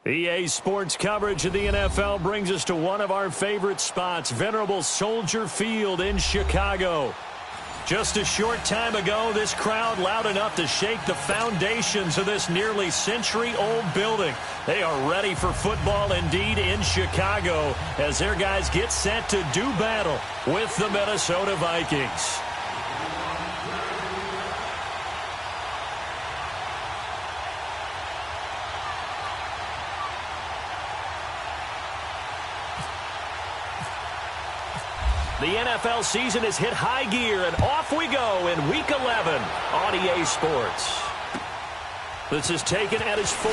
EA Sports coverage of the NFL brings us to one of our favorite spots, venerable Soldier Field in Chicago. Just a short time ago, this crowd loud enough to shake the foundations of this nearly century-old building. They are ready for football indeed in Chicago as their guys get set to do battle with the Minnesota Vikings. The NFL season has hit high gear, and off we go in Week 11 on EA Sports. This is taken at his 4.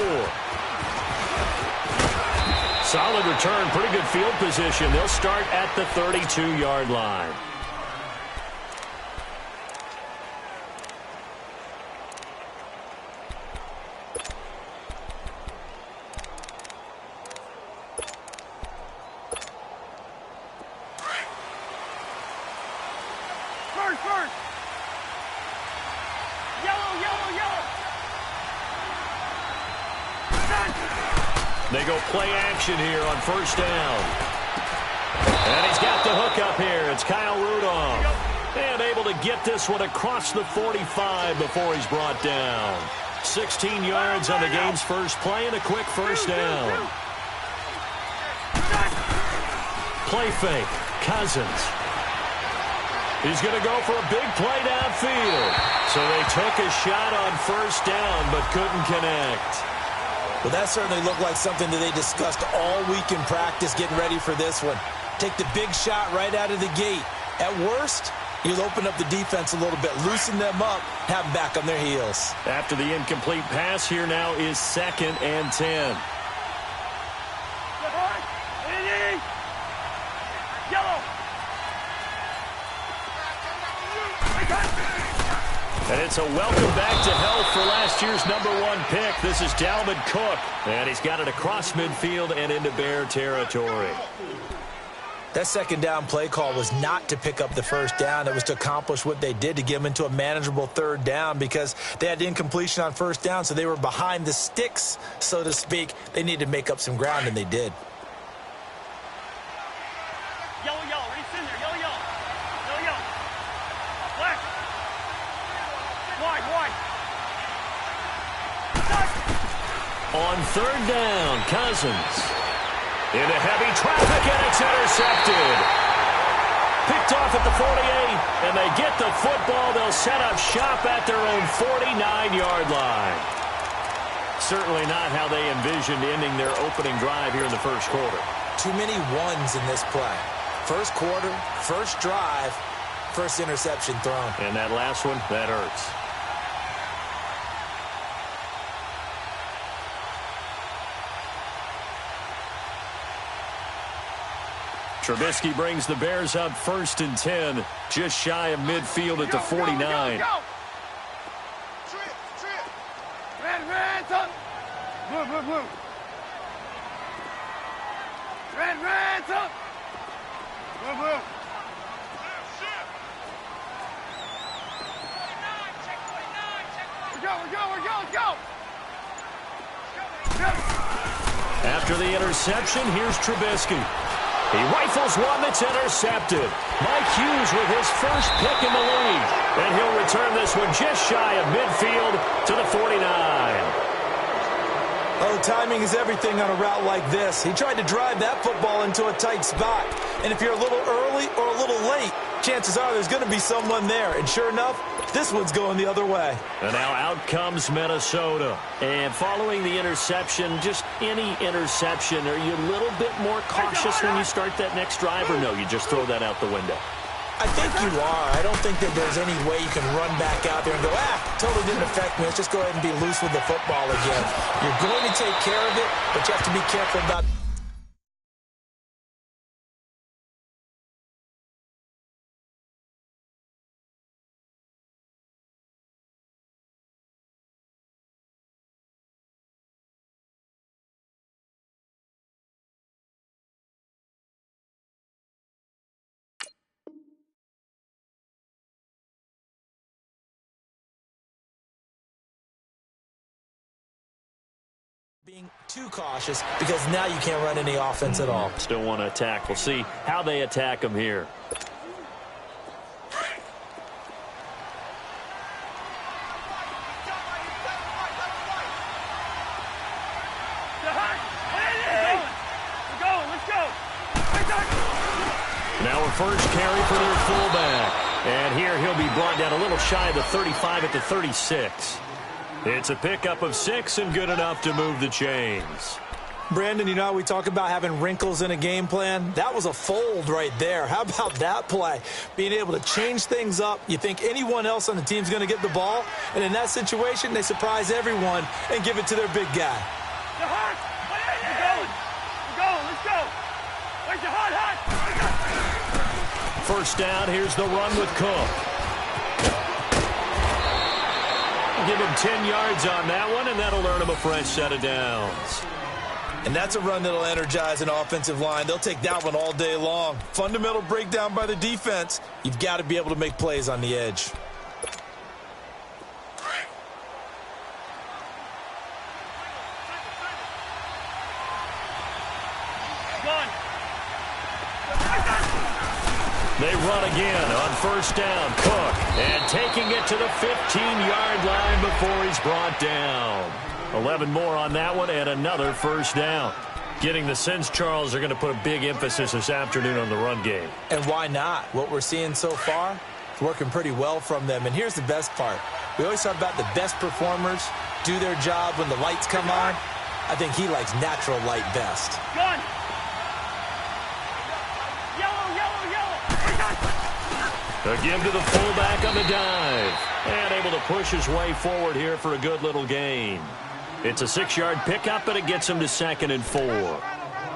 Solid return, pretty good field position. They'll start at the 32-yard line. They go play action here on first down. And he's got the hook up here. It's Kyle Rudolph. And able to get this one across the 45 before he's brought down. 16 yards on the game's first play and a quick first down. Play fake. Cousins. He's going to go for a big play downfield. So they took a shot on first down but couldn't connect. Well, that certainly looked like something that they discussed all week in practice getting ready for this one. Take the big shot right out of the gate. At worst, you'll open up the defense a little bit, loosen them up, have them back on their heels. After the incomplete pass, here now is 2nd and 10. And it's a welcome back to health for last year's #1 pick. This is Dalvin Cook. And he's got it across midfield and into Bear territory. That second down play call was not to pick up the first down. It was to accomplish what they did, to get them into a manageable third down, because they had incompletion on first down, so they were behind the sticks, so to speak. They needed to make up some ground, and they did. On third down, Cousins. Into heavy traffic, and it's intercepted. Picked off at the 48, and they get the football. They'll set up shop at their own 49-yard line. Certainly not how they envisioned ending their opening drive here in the first quarter. Too many ones in this play. First quarter, first drive, first interception thrown. And that last one, that hurts. Trubisky brings the Bears up 1st and 10, just shy of midfield at the 49. Go. Trip. Red, up. Blue. Red, up. Blue. We're go. After the interception, here's Trubisky. He rifles one that's intercepted. Mike Hughes with his first pick in the league. And he'll return this one just shy of midfield to the 49. Oh, timing is everything on a route like this. He tried to drive that football into a tight spot. And if you're a little early or a little late, chances are there's going to be someone there. And sure enough, this one's going the other way. And now out comes Minnesota. And following the interception, just any interception, are you a little bit more cautious when you start that next drive, or no, you just throw that out the window? I think you are. I don't think that there's any way you can run back out there and go, totally didn't affect me. Let's just go ahead and be loose with the football again. You're going to take care of it, but you have to be careful about Being too cautious because now you can't run any offense at all. Still want to attack. We'll see how they attack him here. Now a first carry for their fullback. And here he'll be brought down a little shy of the 35 at the 36. It's a pickup of 6 and good enough to move the chains. Brandon, you know how we talk about having wrinkles in a game plan? That was a fold right there. How about that play? Being able to change things up. You think anyone else on the team's going to get the ball, and in that situation, they surprise everyone and give it to their big guy. Let's go. Where's your hot? First down, here's the run with Cook. Give him 10 yards on that one, and that'll earn him a fresh set of downs. And that's a run that'll energize an offensive line. They'll take that one all day long. Fundamental breakdown by the defense. You've got to be able to make plays on the edge. They run again on first down. Cook, and taking it to the 15-yard line before he's brought down. 11 more on that one, and another first down. Getting the sense, Charles, are going to put a big emphasis this afternoon on the run game. And why not? What we're seeing so far, it's working pretty well from them. And here's the best part. We always talk about the best performers do their job when the lights come on. I think he likes natural light best. Gun! Again to the fullback on the dive. And able to push his way forward here for a good little gain. It's a 6-yard pickup, but it gets him to 2nd and 4.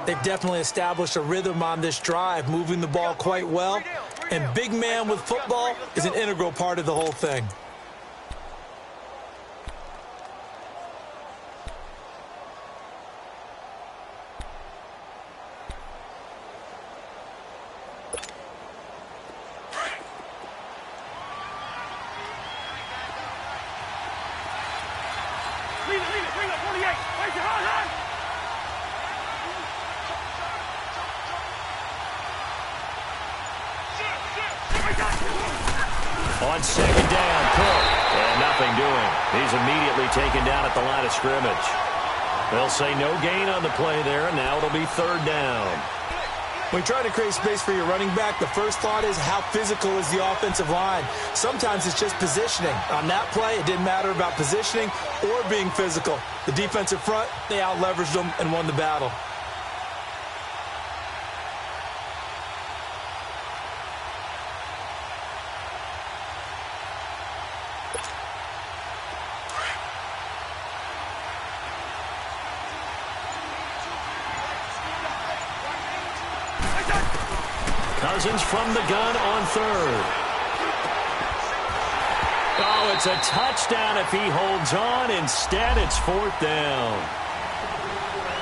They've definitely established a rhythm on this drive, moving the ball quite well. And big man with football is an integral part of the whole thing. Bring up 48. Where's your hot? On second down, Cook, and nothing doing. He's immediately taken down at the line of scrimmage. They'll say no gain on the play there, and now it'll be 3rd down. When you try to create space for your running back, the first thought is how physical is the offensive line. Sometimes it's just positioning. On that play, it didn't matter about positioning or being physical. The defensive front, they out-leveraged them and won the battle. Cousins from the gun on 3rd. Oh, it's a touchdown if he holds on. Instead, it's 4th down.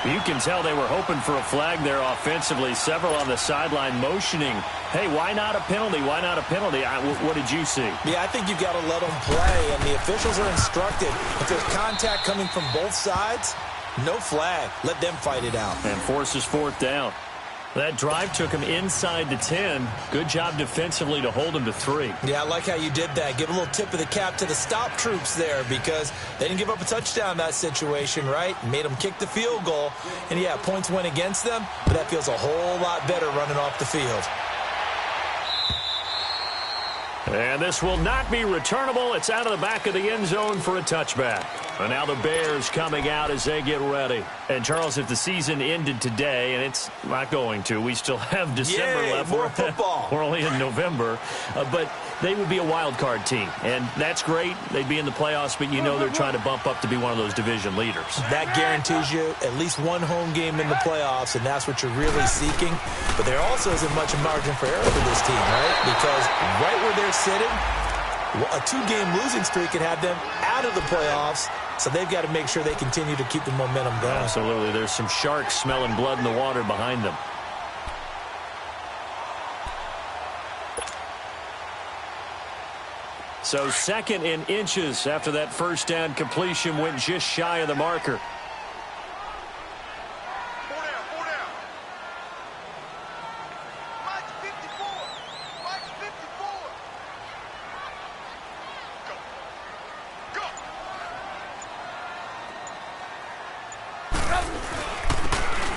You can tell they were hoping for a flag there offensively. Several on the sideline motioning. Hey, why not a penalty? Why not a penalty? What did you see? Yeah, I think you've got to let them play, and the officials are instructed. If there's contact coming from both sides, no flag. Let them fight it out. And forces 4th down. That drive took him inside the 10. Good job defensively to hold him to 3. Yeah, I like how you did that. Give a little tip of the cap to the stop troops there because they didn't give up a touchdown in that situation, right? Made them kick the field goal. And, yeah, points went against them, but that feels a whole lot better running off the field. And this will not be returnable. It's out of the back of the end zone for a touchback. And now the Bears coming out as they get ready. And, Charles, if the season ended today, and it's not going to, we still have December left. More football. We're only in November. But they would be a wild card team. And that's great. They'd be in the playoffs, but you know they're trying to bump up to be one of those division leaders. That guarantees you at least one home game in the playoffs, and that's what you're really seeking. But there also isn't much margin for error for this team, right? Because right where they're sitting, a 2-game losing streak could have them out of the playoffs. So they've got to make sure they continue to keep the momentum going. Absolutely. There's some sharks smelling blood in the water behind them. So 2nd in inches after that first down completion went just shy of the marker.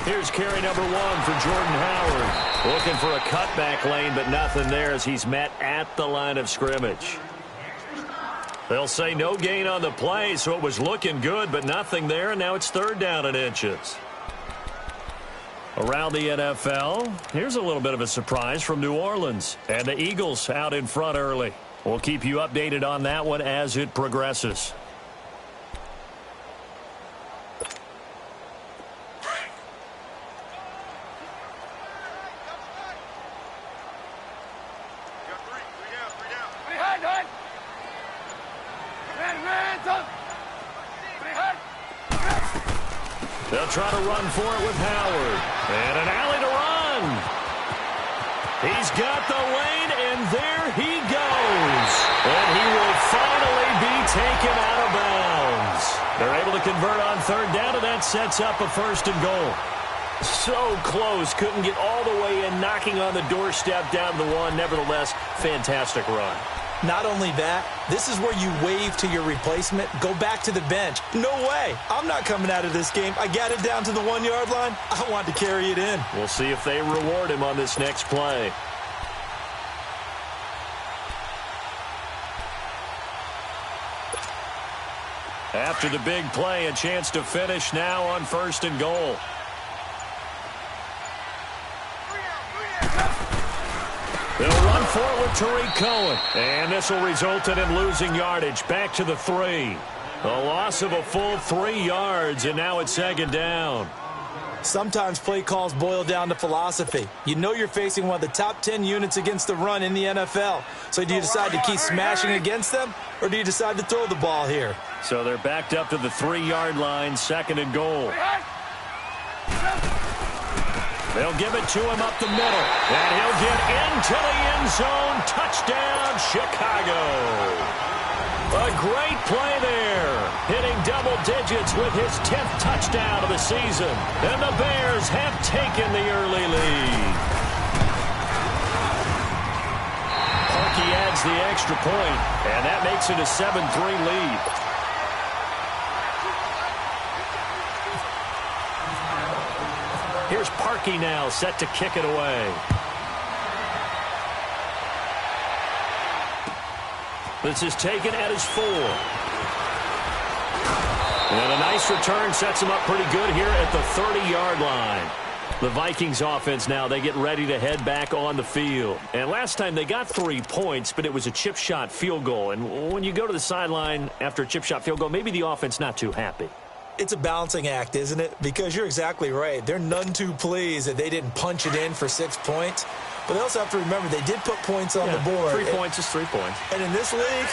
Here's carry number 1 for Jordan Howard. Looking for a cutback lane, but nothing there as he's met at the line of scrimmage. They'll say no gain on the play, so it was looking good, but nothing there, and now it's 3rd down and inches. Around the NFL, here's a little bit of a surprise from New Orleans, and the Eagles out in front early. We'll keep you updated on that one as it progresses. They'll try to run for it with Howard. And an alley to run. He's got the lane, and there he goes. And he will finally be taken out of bounds. They're able to convert on 3rd down, and that sets up a 1st and goal. So close. Couldn't get all the way in, knocking on the doorstep down to the 1. Nevertheless, fantastic run. Not only that, this is where you wave to your replacement, go back to the bench. No way. I'm not coming out of this game. I got it down to the 1-yard line. I want to carry it in. We'll see if they reward him on this next play. After the big play, a chance to finish now on 1st and goal. They'll run for it with Tariq Cohen. And this will result in him losing yardage. Back to the 3. A loss of a full 3 yards, and now it's 2nd down. Sometimes play calls boil down to philosophy. You know you're facing one of the top 10 units against the run in the NFL. So do you decide to keep smashing against them, or do you decide to throw the ball here? So they're backed up to the 3-yard line, 2nd and goal. They'll give it to him up the middle. And he'll get into the end zone. Touchdown, Chicago. A great play there. Hitting double digits with his 10th touchdown of the season. And the Bears have taken the early lead. Parkey adds the extra point, and that makes it a 7-3 lead. Here's Parkey now, set to kick it away. This is taken at his 4. And a nice return sets him up pretty good here at the 30-yard line. The Vikings offense now, they get ready to head back on the field. And last time they got 3 points, but it was a chip shot field goal. And when you go to the sideline after a chip shot field goal, maybe the offense not too happy. It's a balancing act, isn't it? Because you're exactly right. They're none too pleased that they didn't punch it in for 6 points. But they also have to remember they did put points on the board. 3 points is 3 points. And in this league,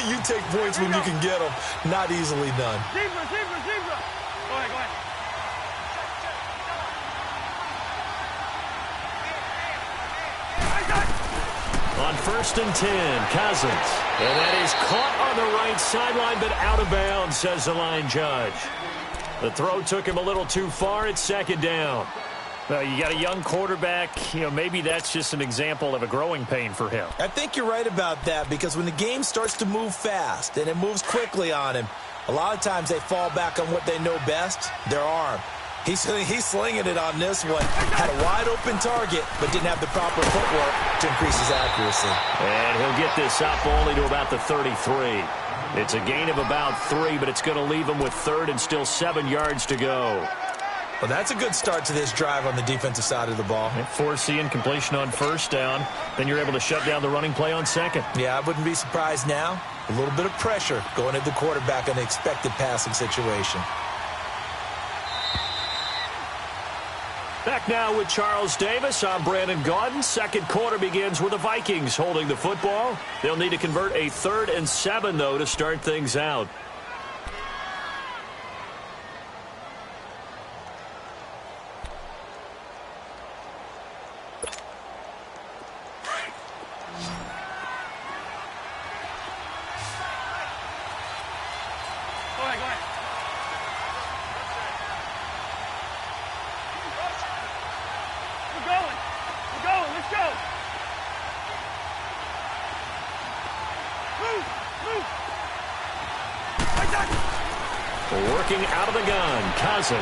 you take points when you can get them. Not easily done. Zebra. Go ahead. On 1st and 10, Cousins. And that is caught on the right sideline, but out of bounds, says the line judge. The throw took him a little too far. It's 2nd down. Well, you got a young quarterback. Maybe that's just an example of a growing pain for him. I think you're right about that, because when the game starts to move fast and it moves quickly on him, a lot of times they fall back on what they know best, their arm. He's slinging it on this one. Had a wide-open target, but didn't have the proper footwork to increase his accuracy. And he'll get this up only to about the 33. It's a gain of about 3, but it's going to leave him with 3rd and still 7 yards to go. Well, that's a good start to this drive on the defensive side of the ball. Foreseeing completion on 1st down. Then you're able to shut down the running play on 2nd. Yeah, I wouldn't be surprised now. A little bit of pressure going at the quarterback in the expected passing situation. Back now with Charles Davis. I'm Brandon Gaudin. 2nd quarter begins with the Vikings holding the football. They'll need to convert a 3rd and 7, though, to start things out. Go ahead. We're going. Let's go. Move. Working out of the gun, Cousins.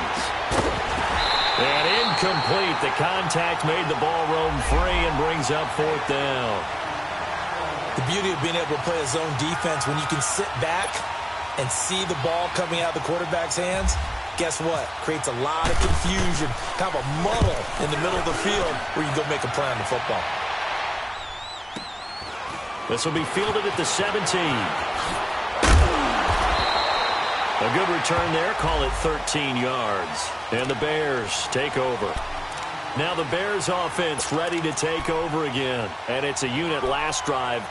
And incomplete. The contact made the ball roam free and brings up fourth down. The beauty of being able to play a zone defense when you can sit back and see the ball coming out of the quarterback's hands, guess what? Creates a lot of confusion, kind of a muddle in the middle of the field where you go make a play on the football. This will be fielded at the 17. A good return there. Call it 13 yards. And the Bears take over. Now the Bears offense ready to take over again. And it's a unit last drive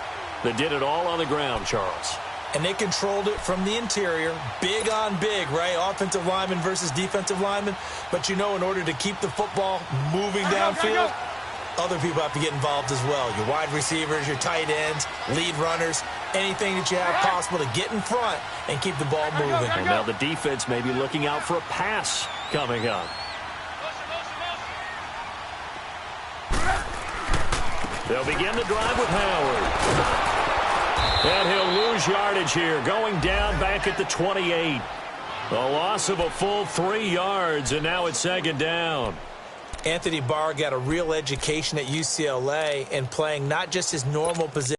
that did it all on the ground, Charles. And they controlled it from the interior. Big on big, right? Offensive lineman versus defensive lineman. But you know, in order to keep the football moving downfield, other people have to get involved as well. Your wide receivers, your tight ends, lead runners, anything that you have possible to get in front and keep the ball moving. Well, now the defense may be looking out for a pass coming up. They'll begin the drive with Howard. And he'll lose yardage here, going down back at the 28. A loss of a full 3 yards, and now it's second down. Anthony Barr got a real education at UCLA and playing not just his normal position.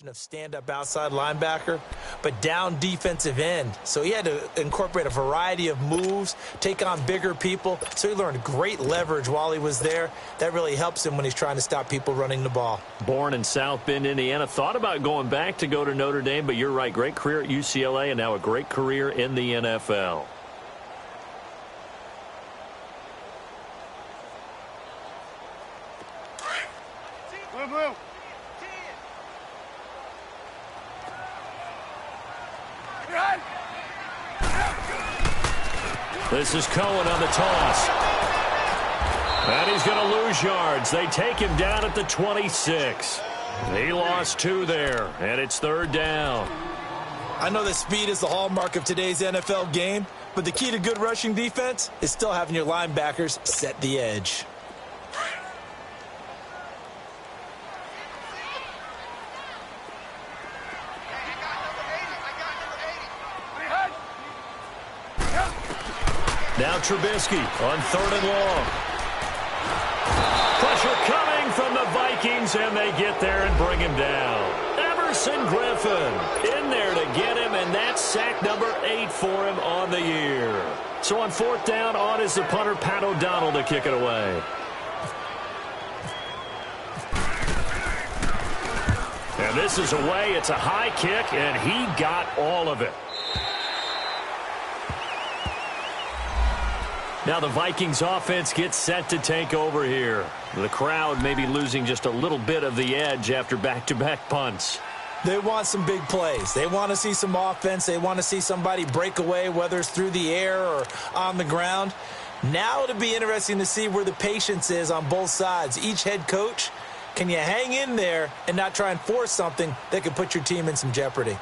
Of stand-up outside linebacker, but down defensive end. So he had to incorporate a variety of moves, take on bigger people. So he learned great leverage while he was there. That really helps him when he's trying to stop people running the ball. Born in South Bend, Indiana. Thought about going back to go to Notre Dame, but you're right. Great career at UCLA and now a great career in the NFL. Blue. This is Cohen on the toss. And he's going to lose yards. They take him down at the 26. He lost 2 there, and it's third down. I know that speed is the hallmark of today's NFL game, but the key to good rushing defense is still having your linebackers set the edge. Now Trubisky on 3rd and long. Pressure coming from the Vikings, and they get there and bring him down. Everson Griffin in there to get him, and that's sack number 8 for him on the year. So on 4th down, on is the punter, Pat O'Donnell, to kick it away. And this is away. It's a high kick, and he got all of it. Now the Vikings offense gets set to take over here. The crowd may be losing just a little bit of the edge after back-to-back punts. They want some big plays. They want to see some offense. They want to see somebody break away, whether it's through the air or on the ground. Now it'll be interesting to see where the patience is on both sides. Each head coach, can you hang in there and not try and force something that could put your team in some jeopardy?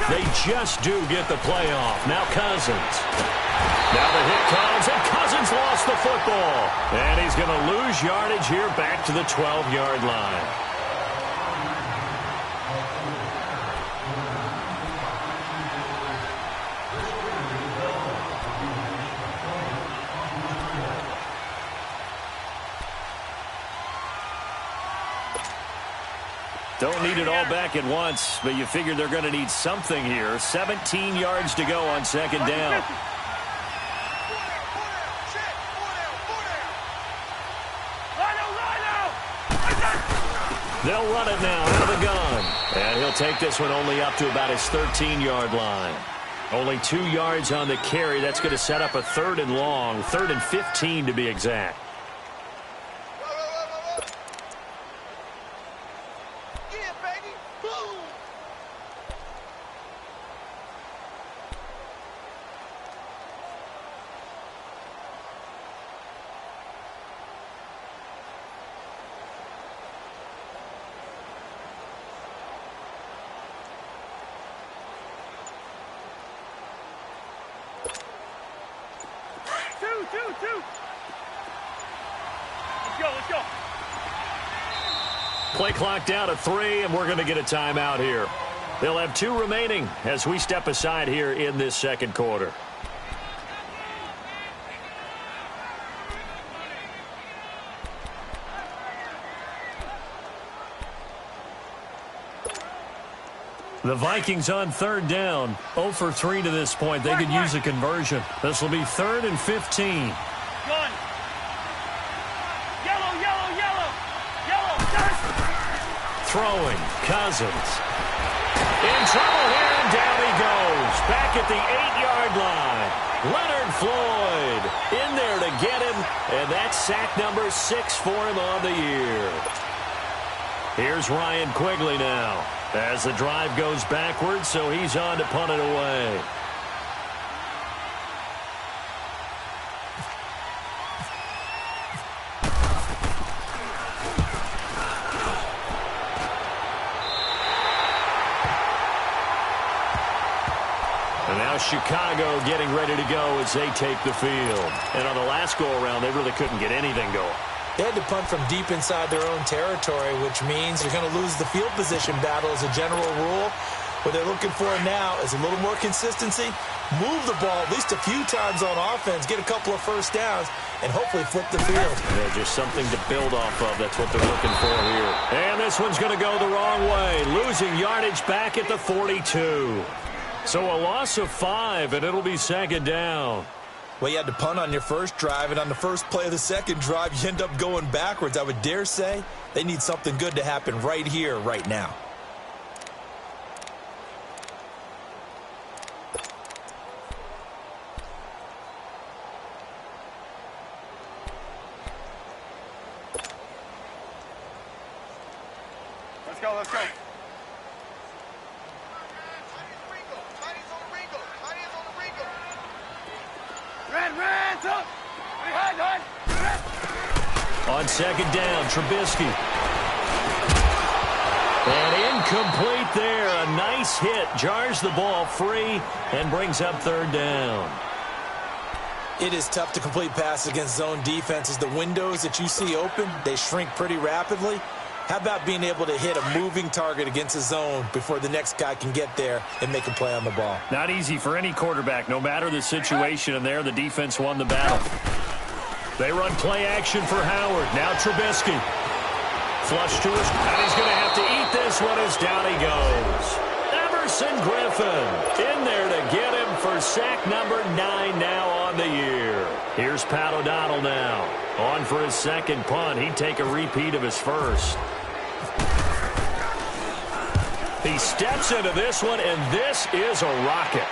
They just do get the playoff. Now Cousins. Now the hit comes, and Cousins lost the football. And he's going to lose yardage here back to the 12-yard line. Don't need it all back at once, but you figure they're going to need something here. 17 yards to go on 2nd down. They'll run it now out of the gun. And he'll take this one only up to about his 13-yard line. Only 2 yards on the carry. That's going to set up a 3rd and long, 3rd and 15 to be exact. Let's go. Play clock down to 3, and we're going to get a timeout here. They'll have 2 remaining as we step aside here in this second quarter. The Vikings on 3rd down. 0 for 3 to this point. They could use a conversion. This will be 3rd and 15. Gun. Yellow. Throwing, Cousins. In trouble here, and down he goes. Back at the 8-yard line. Leonard Floyd in there to get him, and that's sack number 6 for him on the year. Here's Ryan Quigley now as the drive goes backwards, so he's on to punt it away. And now Chicago getting ready to go as they take the field. And on the last go-around, they really couldn't get anything going. They had to punt from deep inside their own territory, which means you're going to lose the field position battle as a general rule. What they're looking for now is a little more consistency, move the ball at least a few times on offense, get a couple of first downs, and hopefully flip the field. Yeah, just something to build off of. That's what they're looking for here. And this one's going to go the wrong way, losing yardage back at the 42. So a loss of 5, and it'll be 2nd down. Well, you had to punt on your first drive, and on the first play of the second drive, you end up going backwards. I would dare say they need something good to happen right here, right now. Let's go. Red, up. Behind. On 2nd down, Trubisky. And incomplete there. A nice hit. Jars the ball free and brings up 3rd down. It is tough to complete passes against zone defenses. The windows that you see open, they shrink pretty rapidly. How about being able to hit a moving target against a zone before the next guy can get there and make a play on the ball? Not easy for any quarterback, no matter the situation, and there the defense won the battle. They run play action for Howard. Now Trubisky. Flush to his, and he's going to have to eat this one as down he goes. Everson Griffin in there to get him for sack number 9 now on the year. Here's Pat O'Donnell now. On for his second punt. He'd take a repeat of his first. He steps into this one, and this is a rocket.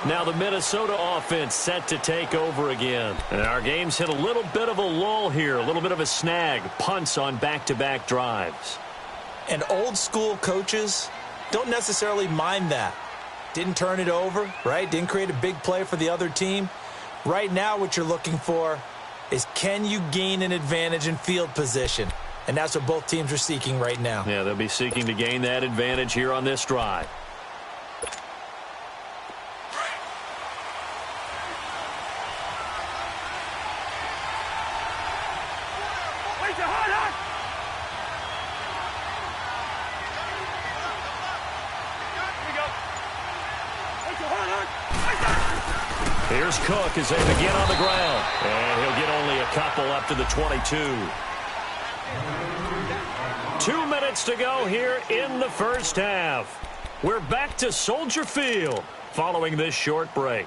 Now the Minnesota offense set to take over again. And our game's hit a little bit of a lull here, a little bit of a snag. Punts on back-to-back drives. And old school coaches don't necessarily mind that. Didn't turn it over, right? Didn't create a big play for the other team. Right now what you're looking for is, can you gain an advantage in field position? And that's what both teams are seeking right now. Yeah, they'll be seeking to gain that advantage here on this drive. Here's Cook as they begin on the ground. And he'll get only a couple up to the 22. 2 minutes to go here in the first half. We're back to Soldier Field following this short break.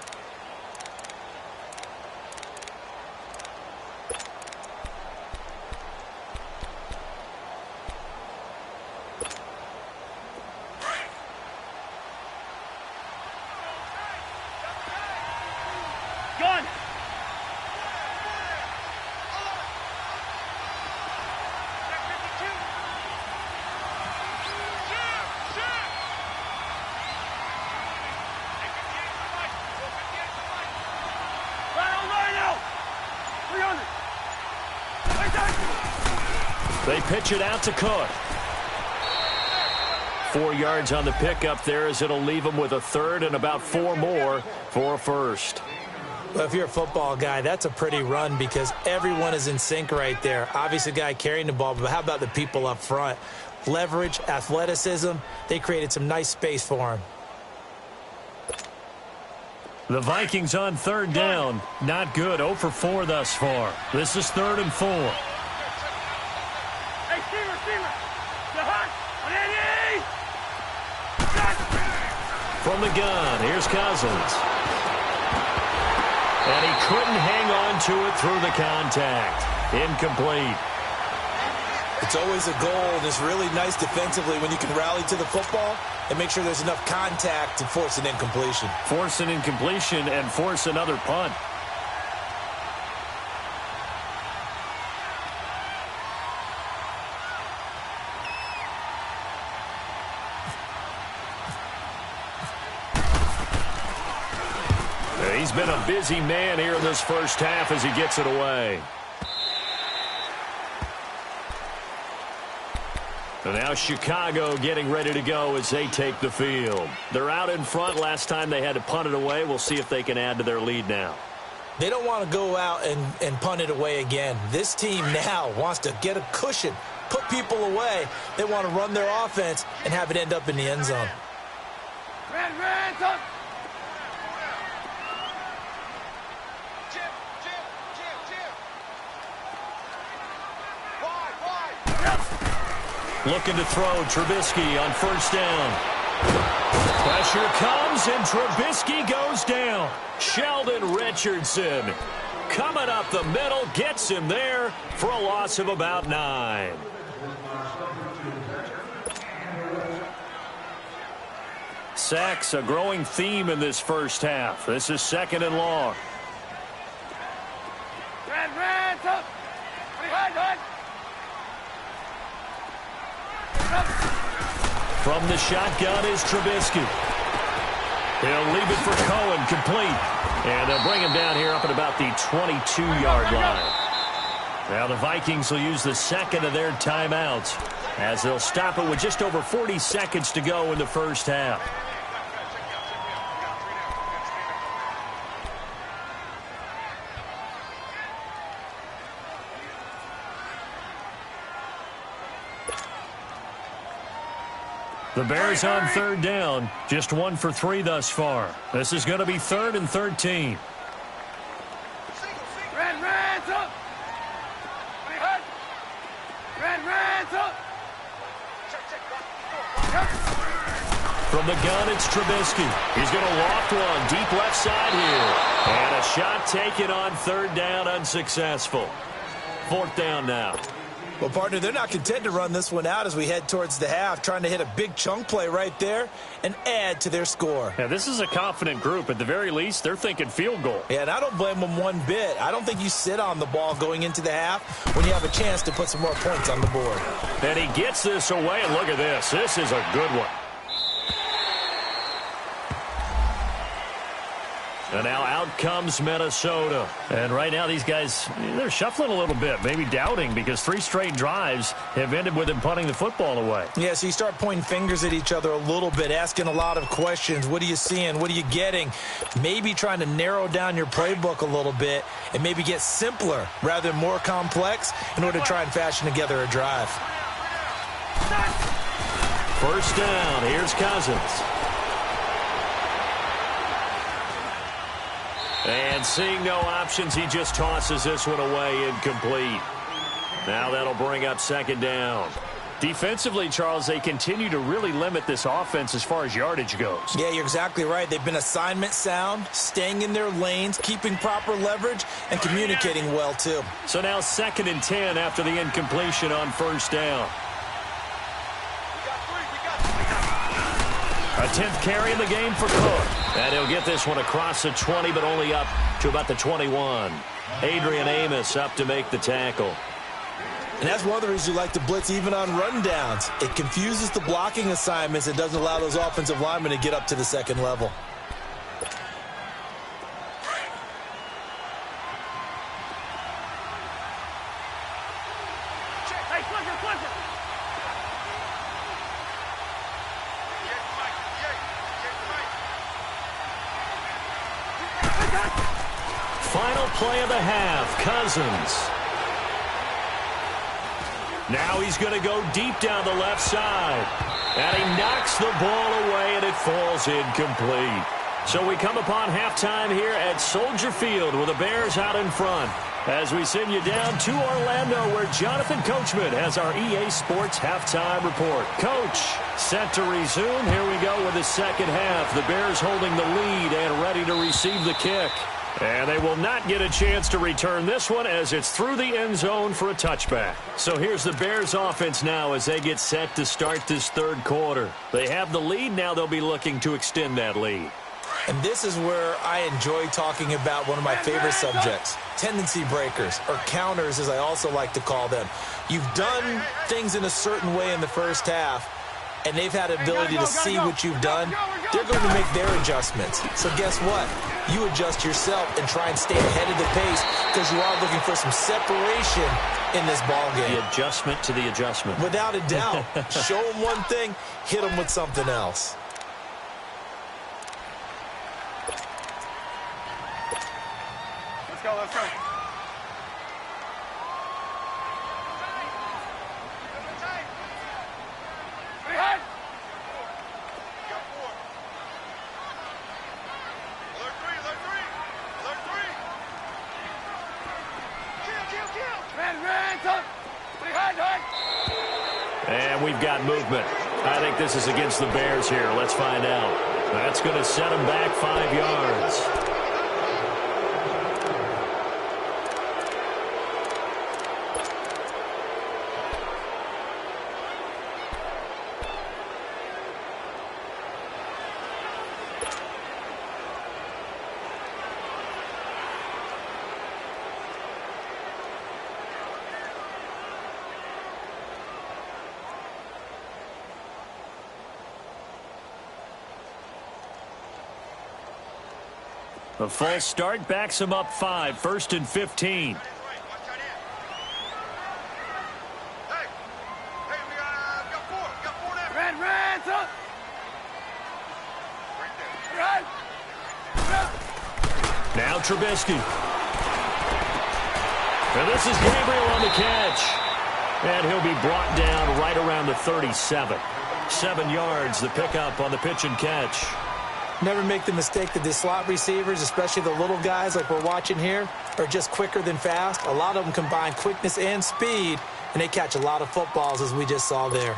pitch it out to Cook. 4 yards on the pickup there as it'll leave him with a third and about 4 more for a first. Well, if you're a football guy, that's a pretty run because everyone is in sync right there. Obviously, the guy carrying the ball, but how about the people up front? Leverage, athleticism, they created some nice space for him. The Vikings on third down. Not good. 0 for 4 thus far. This is 3rd and 4. Hey, Steamer. The hunt. From the gun, here's Cousins. And he couldn't hang on to it through the contact. Incomplete. It's always a goal, and it's really nice defensively when you can rally to the football and make sure there's enough contact to force an incompletion. Force an incompletion and force another punt. He's been a busy man here in this first half as he gets it away. And now Chicago getting ready to go as they take the field. They're out in front. Last time they had to punt it away. We'll see if they can add to their lead now. They don't want to go out and punt it away again. This team now wants to get a cushion, put people away. They want to run their offense and have it end up in the end zone. Ransom. Looking to throw Trubisky on first down. Pressure comes and Trubisky goes down. Sheldon Richardson coming up the middle, gets him there for a loss of about 9. Sacks, a growing theme in this first half. This is 2nd and long. Ransom. From the shotgun is Trubisky. He'll leave it for Cohen, complete. And they'll bring him down here up at about the 22-yard line. Now the Vikings will use the second of their timeouts as they'll stop it with just over 40 seconds to go in the first half. The Bears on third down. Just 1 for 3 thus far. This is going to be 3rd and 13. Ransom. From the gun, it's Trubisky. He's going to loft one deep left side here. And a shot taken on third down, unsuccessful. 4th down now. Well, partner, they're not content to run this one out as we head towards the half, trying to hit a big chunk play right there and add to their score. Yeah, this is a confident group. At the very least, they're thinking field goal. Yeah, and I don't blame them one bit. I don't think you sit on the ball going into the half when you have a chance to put some more points on the board. And he gets this away, and look at this. This is a good one. And now out comes Minnesota. And right now these guys, they're shuffling a little bit, maybe doubting, because 3 straight drives have ended with them punting the football away. Yeah, so you start pointing fingers at each other a little bit, asking a lot of questions. What are you seeing? What are you getting? Maybe trying to narrow down your playbook a little bit and maybe get simpler rather than more complex in order to try and fashion together a drive. First down, here's Cousins. And seeing no options, he just tosses this one away, incomplete. Now that'll bring up 2nd down. Defensively, Charles, they continue to really limit this offense as far as yardage goes. Yeah, you're exactly right. They've been assignment sound, staying in their lanes, keeping proper leverage, and communicating well, too. So now 2nd and 10 after the incompletion on first down. A 10th carry in the game for Cook. And he'll get this one across the 20, but only up to about the 21. Adrian Amos up to make the tackle. And that's one of the reasons you like to blitz even on rundowns. It confuses the blocking assignments. It doesn't allow those offensive linemen to get up to the second level. Hey, Clicker. Final play of the half, Cousins. Now he's going to go deep down the left side. And he knocks the ball away, and it falls incomplete. So we come upon halftime here at Soldier Field with the Bears out in front. As we send you down to Orlando, where Jonathan Coachman has our EA Sports halftime report. Coach, set to resume. Here we go with the second half. The Bears holding the lead and ready to receive the kick. And they will not get a chance to return this one as it's through the end zone for a touchback. So here's the Bears offense now as they get set to start this third quarter. They have the lead. Now they'll be looking to extend that lead. And this is where I enjoy talking about one of my favorite subjects, tendency breakers, or counters as I also like to call them. You've done things in a certain way in the first half, and they've had the ability to see what you've done. They're going to make their adjustments. So guess what? You adjust yourself and try and stay ahead of the pace because you are looking for some separation in this ball game. The adjustment to the adjustment. Without a doubt. Show them one thing, hit them with something else. Let's go, let's go. Behind. Got 4. Alert 3, alert 3. Alert 3. Kill. Man, top. Behind, And we've got movement. I think this is against the Bears here. Let's find out. That's going to set them back 5 yards. A false start backs him up 5, 1st and 15. Hey, we got 4. We got 4 now. Red, up. Right there. Now Trubisky. And this is Gabriel on the catch. And he'll be brought down right around the 37. 7 yards, the pickup on the pitch and catch. Never make the mistake that the slot receivers, especially the little guys like we're watching here, are just quicker than fast. A lot of them combine quickness and speed, and they catch a lot of footballs, as we just saw there.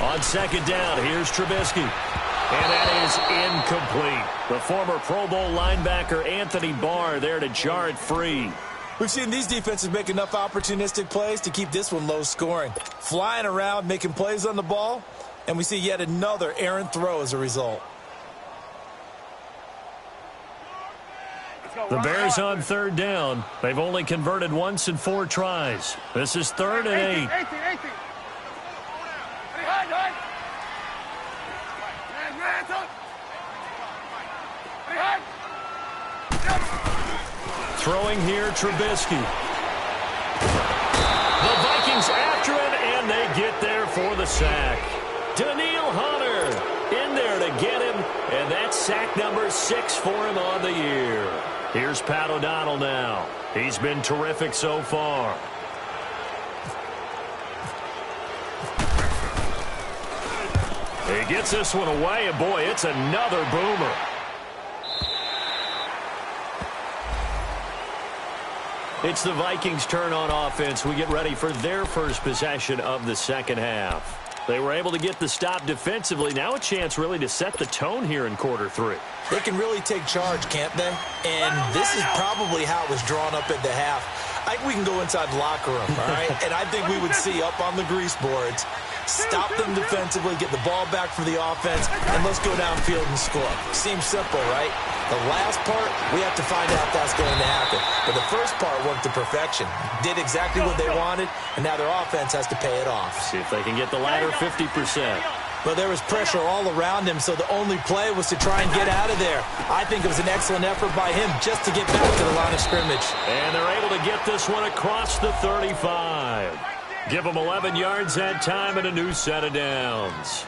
On second down, here's Trubisky. And that is incomplete. The former Pro Bowl linebacker Anthony Barr there to jar it free. We've seen these defenses make enough opportunistic plays to keep this one low scoring. Flying around, making plays on the ball, and we see yet another errant throw as a result. The Bears on third down. They've only converted once in 4 tries. This is 3rd and 8. 18. Throwing here, Trubisky. The Vikings after him, and they get there for the sack. Danielle Hunter in there to get him, and that's sack number 6 for him on the year. Here's Pat O'Donnell now. He's been terrific so far. He gets this one away, and boy, it's another boomer. It's the Vikings' turn on offense. We get ready for their first possession of the second half. They were able to get the stop defensively. Now a chance really to set the tone here in quarter 3. They can really take charge, can't they? And this is probably how it was drawn up at the half. I think we can go inside the locker room, all right? And I think we would see up on the grease boards, stop them defensively, get the ball back for the offense, and let's go downfield and score. Seems simple, right? The last part, we have to find out if that's going to happen. But the first part worked to perfection. Did exactly what they wanted, and now their offense has to pay it off. See if they can get the latter 50%. Well, there was pressure all around him, so the only play was to try and get out of there. I think it was an excellent effort by him just to get back to the line of scrimmage. And they're able to get this one across the 35. Give them 11 yards that time and a new set of downs.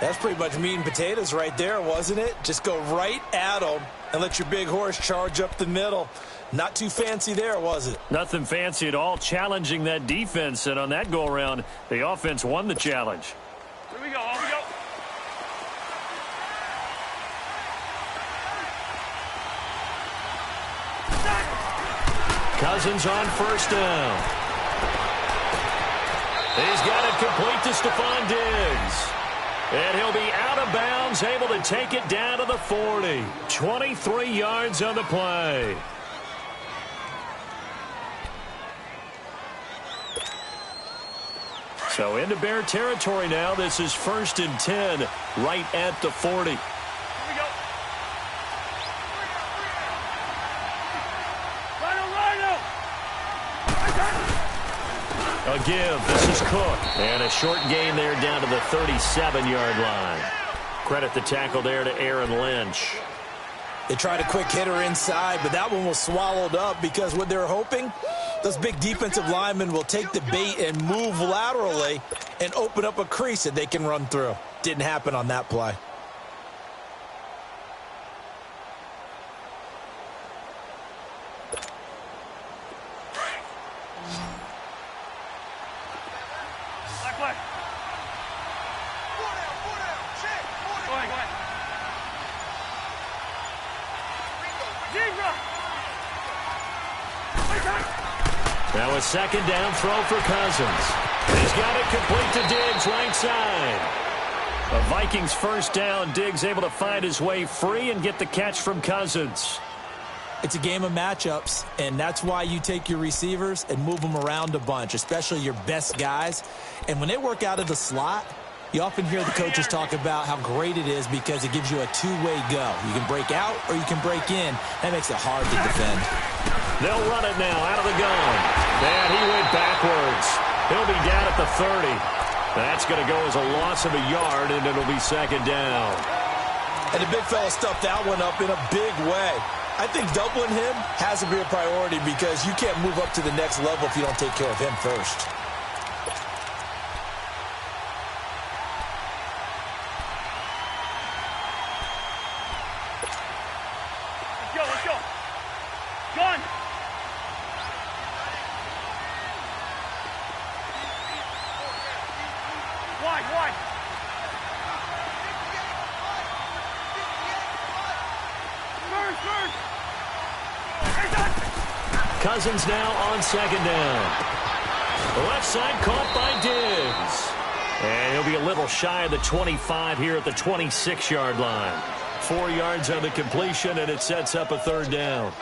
That's pretty much meat and potatoes right there, wasn't it? Just go right at them and let your big horse charge up the middle. Not too fancy there, was it? Nothing fancy at all, challenging that defense. And on that go-around, the offense won the challenge. Here we go, here we go. Cousins on first down. He's got it complete to Stephon Diggs. And he'll be out of bounds, able to take it down to the 40. 23 yards on the play. So into Bear territory now. This is 1st and 10, right at the 40. Here we go. A give. This is Cook. And a short gain there down to the 37-yard line. Credit the tackle there to Aaron Lynch. They tried a quick hitter inside, but that one was swallowed up because what they're hoping, those big defensive linemen will take the bait and move laterally and open up a crease that they can run through. Didn't happen on that play. Now a second down throw for Cousins. He's got it complete to Diggs, right side. The Vikings first down. Diggs able to find his way free and get the catch from Cousins. It's a game of matchups, and that's why you take your receivers and move them around a bunch, especially your best guys. And when they work out of the slot, you often hear the coaches talk about how great it is because it gives you a two-way go. You can break out or you can break in. That makes it hard to defend. They'll run it now out of the gun. And he went backwards. He'll be down at the 30. That's going to go as a loss of a yard, and it'll be second down. And the big fella stuffed that one up in a big way. I think doubling him has to be a priority because you can't move up to the next level if you don't take care of him first. Let's go. Gun. Wide. First. Cousins now on second down. The left side caught by Diggs. And he'll be a little shy of the 25 here at the 26-yard line. 4 yards on the completion, and it sets up a third down.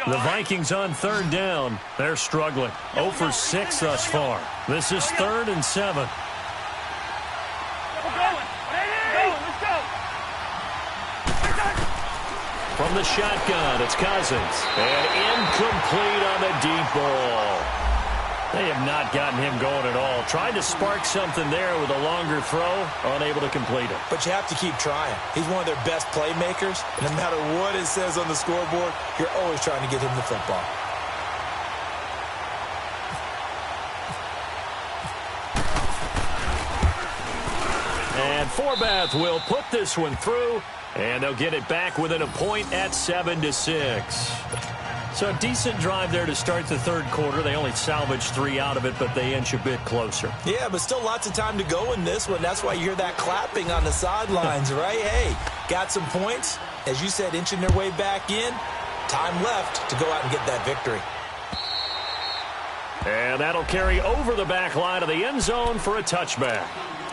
The Vikings on third down. They're struggling. 0 for 6 thus far. This is 3rd and 7. From the shotgun, it's Cousins. And incomplete on the deep ball. They have not gotten him going at all. Tried to spark something there with a longer throw, unable to complete it. But you have to keep trying. He's one of their best playmakers. No matter what it says on the scoreboard, you're always trying to get him the football. And Forbath will put this one through, and they'll get it back within a point at 7-6. So a decent drive there to start the third quarter. They only salvaged 3 out of it, but they inch a bit closer. Yeah, but still lots of time to go in this one. That's why you hear that clapping on the sidelines, right? Hey, got some points. As you said, inching their way back in. Time left to go out and get that victory. And that'll carry over the back line of the end zone for a touchback.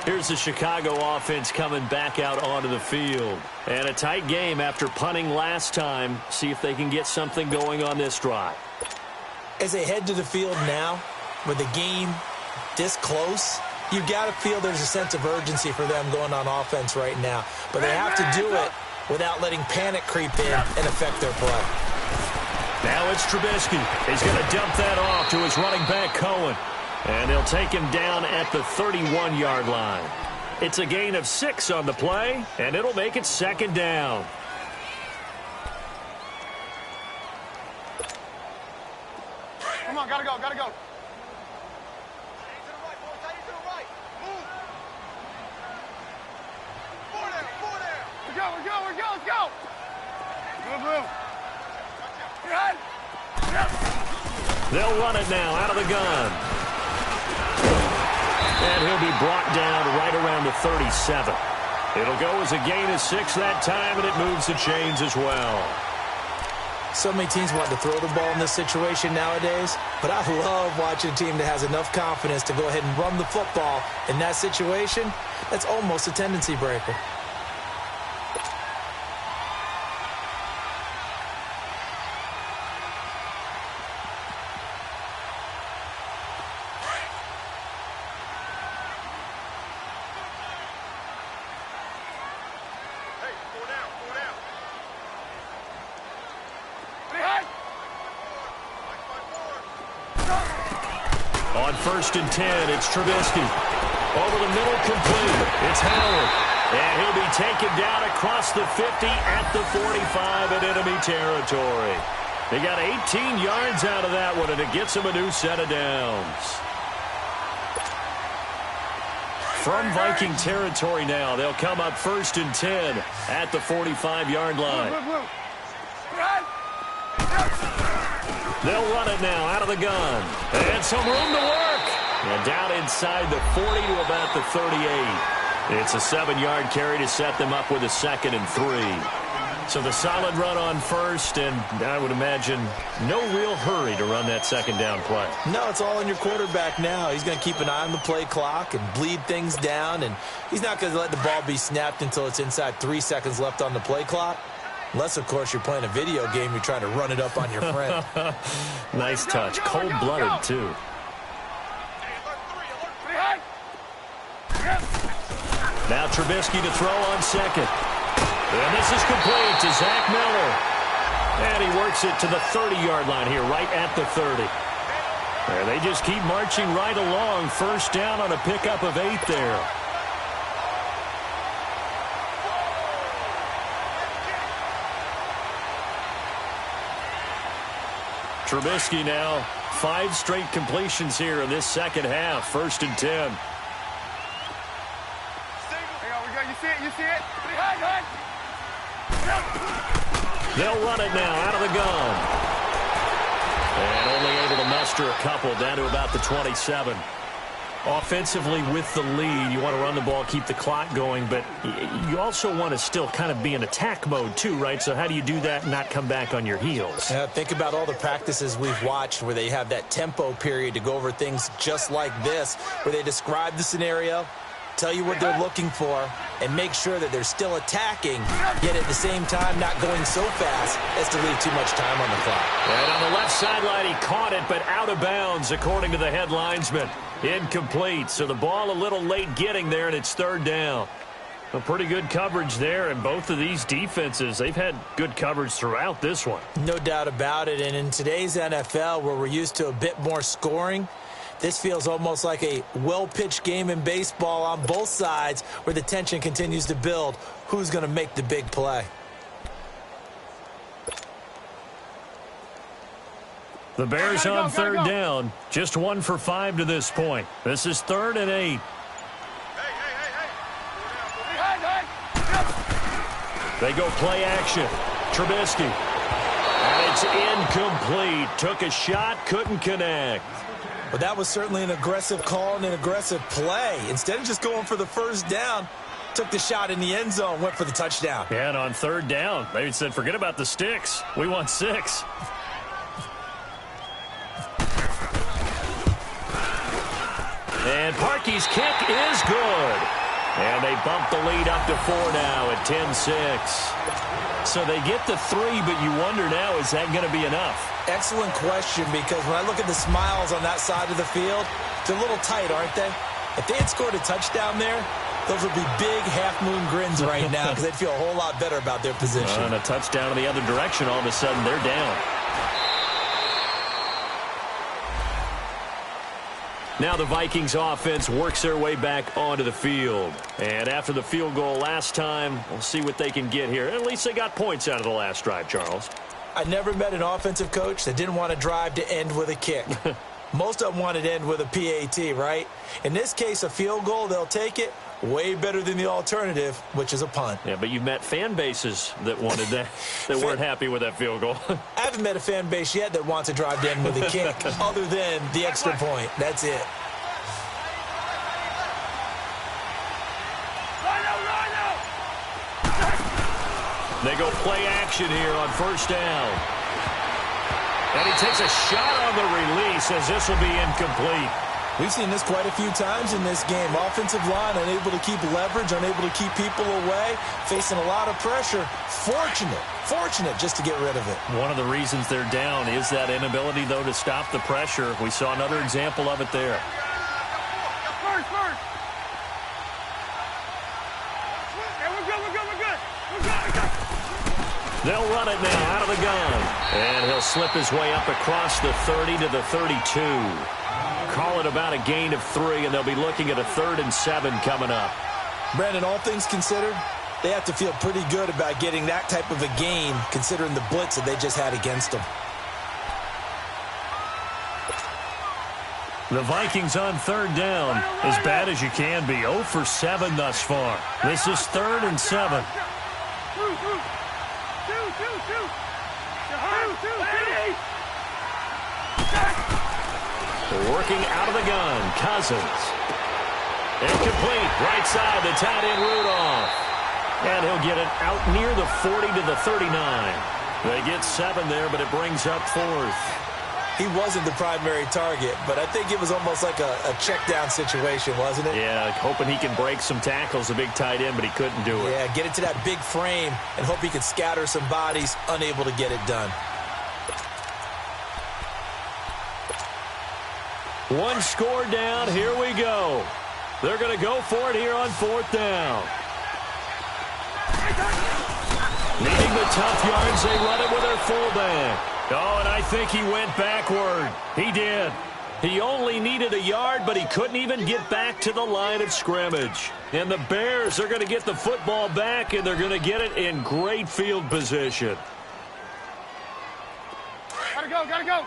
Here's the Chicago offense coming back out onto the field. And a tight game after punting last time. See if they can get something going on this drive. As they head to the field now, with the game this close, you've got to feel there's a sense of urgency for them going on offense right now. But they have to do it without letting panic creep in and affect their play. Now it's Trubisky. He's going to dump that off to his running back, Cohen. And they'll take him down at the 31-yard line. It's a gain of 6 on the play, and it'll make it 2nd down. Come on, gotta go. To the right, Move. 4 there. Let's go. Move. Run. They'll run it now out of the gun. And he'll be brought down right around the 37. It'll go as a gain of 6 that time, and it moves the chains as well. So many teams want to throw the ball in this situation nowadays, but I love watching a team that has enough confidence to go ahead and run the football in that situation. That's almost a tendency breaker. On 1st and 10, it's Trubisky. Over the middle, complete. It's Howard. And he'll be taken down across the 50 at the 45 in enemy territory. They got 18 yards out of that one, and it gets them a new set of downs. From Viking territory now, they'll come up 1st and 10 at the 45-yard line. They'll run it now out of the gun. And some room to work. And down inside the 40 to about the 38. It's a 7-yard carry to set them up with a 2nd and 3. So the solid run on 1st, and I would imagine no real hurry to run that 2nd down play. No, it's all on your quarterback now. He's going to keep an eye on the play clock and bleed things down, and he's not going to let the ball be snapped until it's inside 3 seconds left on the play clock. Unless, of course, you're playing a video game, you're trying to run it up on your friend. Nice touch. Cold-blooded, too. Now Trubisky to throw on 2nd. And this is complete to Zach Miller. And he works it to the 30-yard line here, right at the 30. And they just keep marching right along. 1st down on a pickup of 8 there. Trubisky now, 5 straight completions here in this 2nd half. 1st and 10. You see it? They'll run it now out of the gun. And only able to muster a couple down to about the 27. Offensively with the lead, you want to run the ball, keep the clock going, but you also want to still kind of be in attack mode too, right? So how do you do that and not come back on your heels? Think about all the practices we've watched where they have that tempo period to go over things just like this, where they describe the scenario, tell you what they're looking for, and make sure that they're still attacking, yet at the same time not going so fast as to leave too much time on the clock. And on the left sideline, he caught it, but out of bounds, according to the head linesman. Incomplete, so the ball a little late getting there, and it's 3rd down. A pretty good coverage there, and both of these defenses, they've had good coverage throughout this one. No doubt about it, and in today's NFL, where we're used to a bit more scoring, this feels almost like a well-pitched game in baseball on both sides where the tension continues to build. Who's going to make the big play? The Bears on 3rd down. Just 1 for 5 to this point. This is 3rd and 8. They go play action. Trubisky. And it's incomplete. Took a shot, couldn't connect. Well, that was certainly an aggressive call and an aggressive play. Instead of just going for the 1st down, took the shot in the end zone, went for the touchdown. Yeah, and on 3rd down, they said, forget about the sticks. We want 6. And Parkey's kick is good. And they bump the lead up to 4 now at 10-6. So they get to 3, but you wonder now, is that going to be enough? Excellent question, because when I look at the smiles on that side of the field, they're a little tight, aren't they? If they had scored a touchdown there, those would be big half-moon grins right now because they'd feel a whole lot better about their position. And a touchdown in the other direction, all of a sudden they're down. Now the Vikings offense works their way back onto the field. And after the field goal last time, we'll see what they can get here. At least they got points out of the last drive, Charles. I never met an offensive coach that didn't want to drive to end with a kick. Most of them wanted to end with a PAT, right? In this case, a field goal, they'll take it. Way better than the alternative, which is a punt. Yeah, but you've met fan bases that wanted that, that weren't happy with that field goal. I haven't met a fan base yet that wants to drive to end with a kick, other than the extra point. That's it. They go play action here on first down. And he takes a shot on the release as this will be incomplete. We've seen this quite a few times in this game. Offensive line unable to keep leverage, unable to keep people away, facing a lot of pressure. Fortunate just to get rid of it. One of the reasons they're down is that inability, though, to stop the pressure. We saw another example of it there. First. Okay, we're good. They'll run it now out of the gun. And he'll slip his way up across the 30 to the 32. Call it about a gain of 3, and they'll be looking at a 3rd and 7 coming up. Brandon, all things considered, they have to feel pretty good about getting that type of a gain, considering the blitz that they just had against them. The Vikings on 3rd down, as bad as you can be. 0 for 7 thus far. This is 3rd and 7. Working out of the gun, Cousins. Incomplete, right side, the tight end Rudolph. And he'll get it out near the 40 to the 39. They get 7 there, but it brings up 4th. He wasn't the primary target, but I think it was almost like a check down situation, wasn't it? Yeah, hoping he can break some tackles, a big tight end, but he couldn't do it. Yeah, get it to that big frame and hope he could scatter some bodies, unable to get it done. One score down, here we go. They're going to go for it here on 4th down. Needing the tough yards, they run it with their fullback. Oh, and I think he went backward. He did. He only needed a yard, but he couldn't even get back to the line of scrimmage. And the Bears are going to get the football back, and they're going to get it in great field position. Gotta go.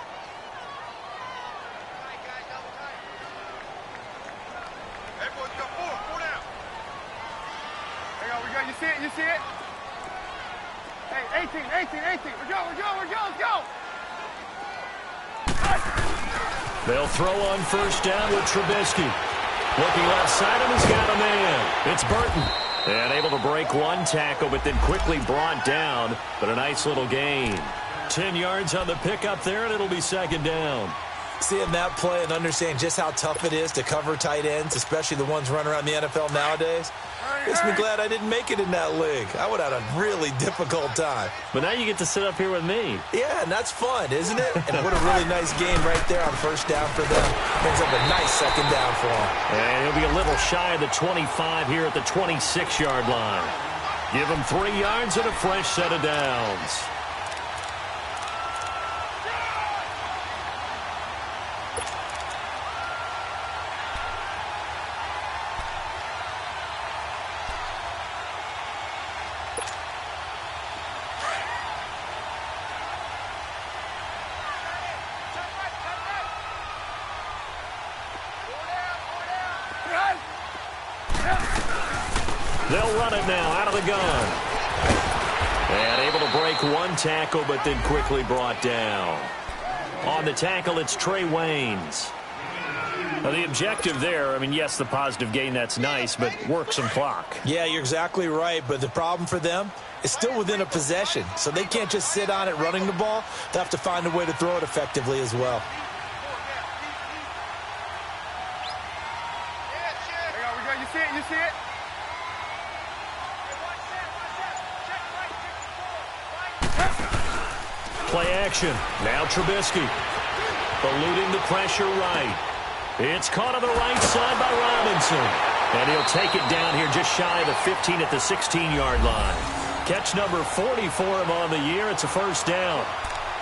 You see it? Hey, 18. We're go. Let's go. They'll throw on first down with Trubisky. Looking left side, and he's got a man. It's Burton. And able to break one tackle, but then quickly brought down. But a nice little gain. 10 yards on the pickup there, and it'll be 2nd down. Seeing that play and understanding just how tough it is to cover tight ends, especially the ones running around the NFL nowadays, makes me glad I didn't make it in that league. I would have had a really difficult time. But now you get to sit up here with me. Yeah, and that's fun, isn't it? And what a really nice game right there on first down for them. Brings up a nice 2nd down for them. And he'll be a little shy of the 25 here at the 26-yard line. Give him 3 yards and a fresh set of downs. They'll run it now out of the gun. And able to break one tackle, but then quickly brought down. On the tackle, it's Trey Waynes. Now, the objective there, I mean, yes, the positive gain, that's nice, but work some clock. Yeah, you're exactly right, but the problem for them is still within a possession, so they can't just sit on it running the ball. They have to find a way to throw it effectively as well. Play action. Now Trubisky. Eluding the pressure right. It's caught on the right side by Robinson. And he'll take it down here just shy of the 15 at the 16-yard line. Catch number 40 for him on the year. It's a first down.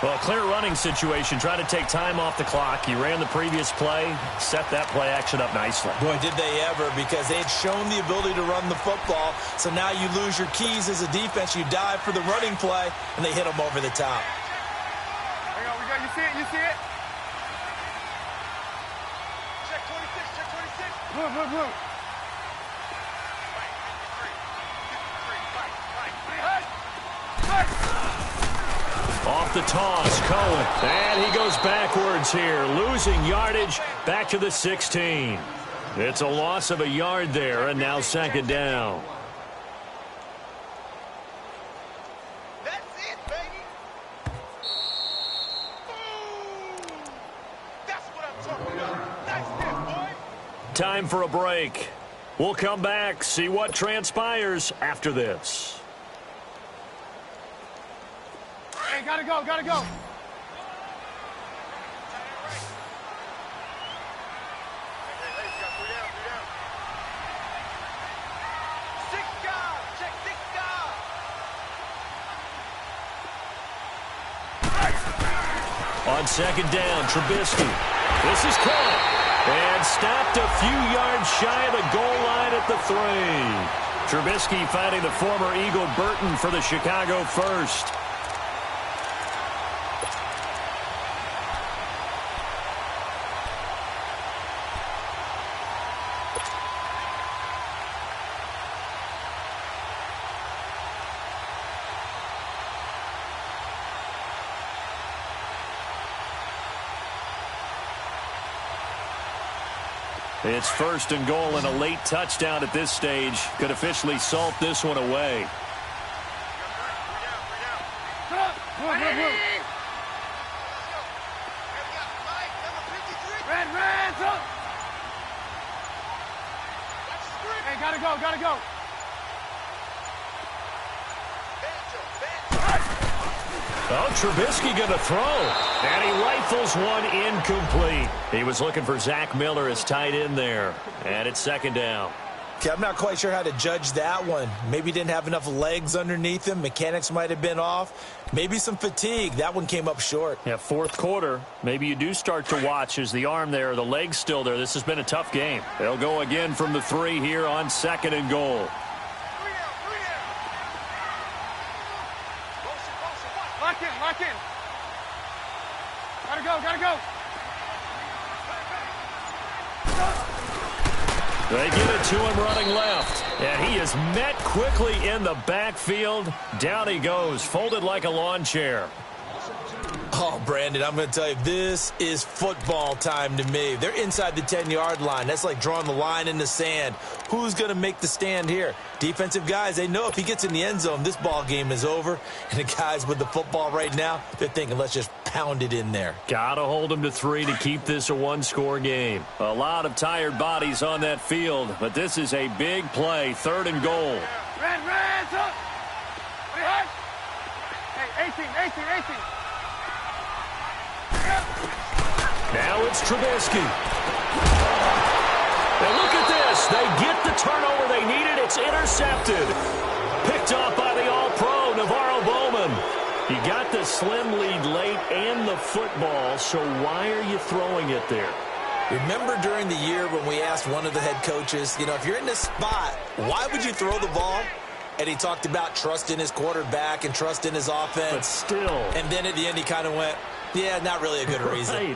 Well, clear running situation. Trying to take time off the clock. He ran the previous play, set that play action up nicely. Boy, did they ever, because they had shown the ability to run the football. So now you lose your keys as a defense. You dive for the running play, and they hit them over the top. Hang on, we got you see it, you see it? Check 26, check 26. Move, move, move. Off the toss, Cohen. And he goes backwards here, losing yardage back to the 16. It's a loss of a yard there, and now second down. That's it, baby. Boom. That's what I'm talking about. That's it, boy. Time for a break. We'll come back, see what transpires after this. Hey, gotta go, gotta go. On second down, Trubisky. This is caught. And stopped a few yards shy of the goal line at the 3. Trubisky finding the former Eagle Burton for the Chicago first. It's first and goal, and a late touchdown at this stage could officially salt this one away. Hey, gotta go, gotta go. Oh, Trubisky going to throw. And he rifles one incomplete. He was looking for Zach Miller as tight end there. And it's second down. Okay, I'm not quite sure how to judge that one. Maybe didn't have enough legs underneath him. Mechanics might have been off. Maybe some fatigue. That one came up short. Yeah, fourth quarter. Maybe you do start to watch as the arm there, the leg's still there. This has been a tough game. They'll go again from the 3 here on second and goal. Lock in, lock in. Gotta go, gotta go. They give it to him running left. And he is met quickly in the backfield. Down he goes, folded like a lawn chair. Oh, Brandon, I'm going to tell you, this is football time to me. They're inside the 10-yard line. That's like drawing the line in the sand. Who's going to make the stand here? Defensive guys, they know if he gets in the end zone, this ball game is over. And the guys with the football right now, they're thinking, let's just pound it in there. Got to hold him to 3 to keep this a one-score game. A lot of tired bodies on that field, but this is a big play, third and goal. Red, up. Hey, 18. Now it's Trubisky. And look at this. They get the turnover they needed. It's intercepted. Picked off by the All-Pro, Navarro Bowman. You got the slim lead late and the football, so why are you throwing it there? Remember during the year when we asked one of the head coaches, if you're in this spot, why would you throw the ball? And he talked about trust in his quarterback and trust in his offense. But still. And then at the end he kind of went, yeah, not really a good reason. Right.